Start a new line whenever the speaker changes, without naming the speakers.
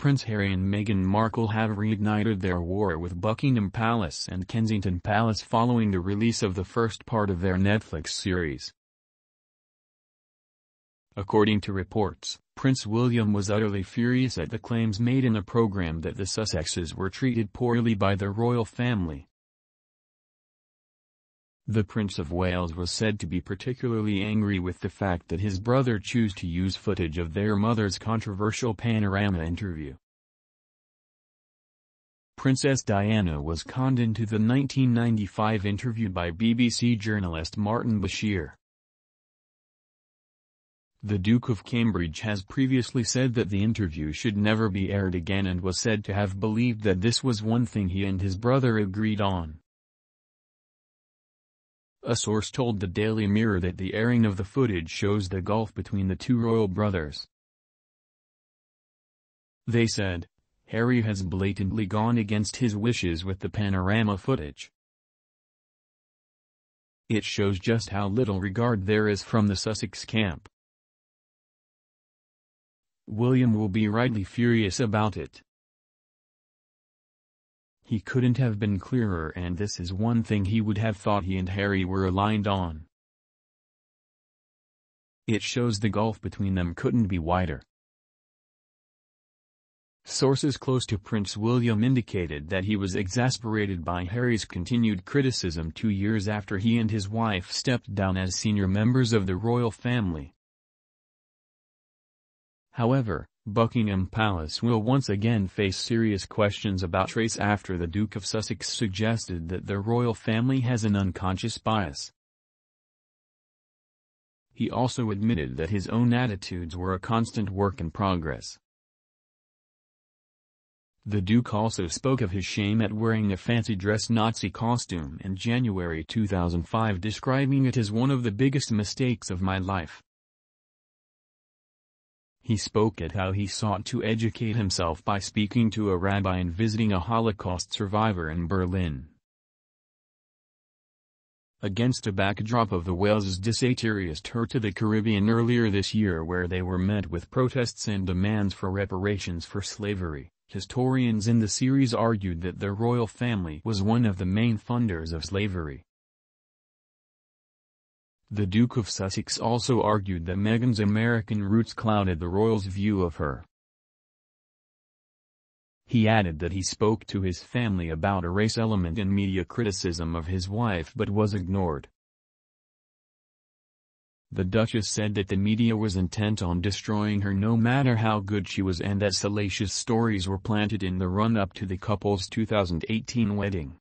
Prince Harry and Meghan Markle have reignited their war with Buckingham Palace and Kensington Palace following the release of the first part of their Netflix series. According to reports, Prince William was utterly furious at the claims made in a program that the Sussexes were treated poorly by the royal family. The Prince of Wales was said to be particularly angry with the fact that his brother chose to use footage of their mother's controversial Panorama interview. Princess Diana was conned into the 1995 interview by BBC journalist Martin Bashir. The Duke of Cambridge has previously said that the interview should never be aired again and was said to have believed that this was one thing he and his brother agreed on. A source told the Daily Mirror that the airing of the footage shows the gulf between the two royal brothers. They said, "Harry has blatantly gone against his wishes with the Panorama footage. It shows just how little regard there is from the Sussex camp. William will be rightly furious about it. He couldn't have been clearer, and this is one thing he would have thought he and Harry were aligned on. It shows the gulf between them couldn't be wider." Sources close to Prince William indicated that he was exasperated by Harry's continued criticism 2 years after he and his wife stepped down as senior members of the royal family. However, Buckingham Palace will once again face serious questions about race after the Duke of Sussex suggested that the royal family has an unconscious bias. He also admitted that his own attitudes were a constant work in progress. The Duke also spoke of his shame at wearing a fancy-dress Nazi costume in January 2005, describing it as one of the biggest mistakes of my life. He spoke at how he sought to educate himself by speaking to a rabbi and visiting a Holocaust survivor in Berlin. Against a backdrop of the Wales's disastrous tour to the Caribbean earlier this year, where they were met with protests and demands for reparations for slavery, historians in the series argued that the royal family was one of the main funders of slavery. The Duke of Sussex also argued that Meghan's American roots clouded the royals' view of her. He added that he spoke to his family about a race element in media criticism of his wife but was ignored. The Duchess said that the media was intent on destroying her no matter how good she was, and that salacious stories were planted in the run-up to the couple's 2018 wedding.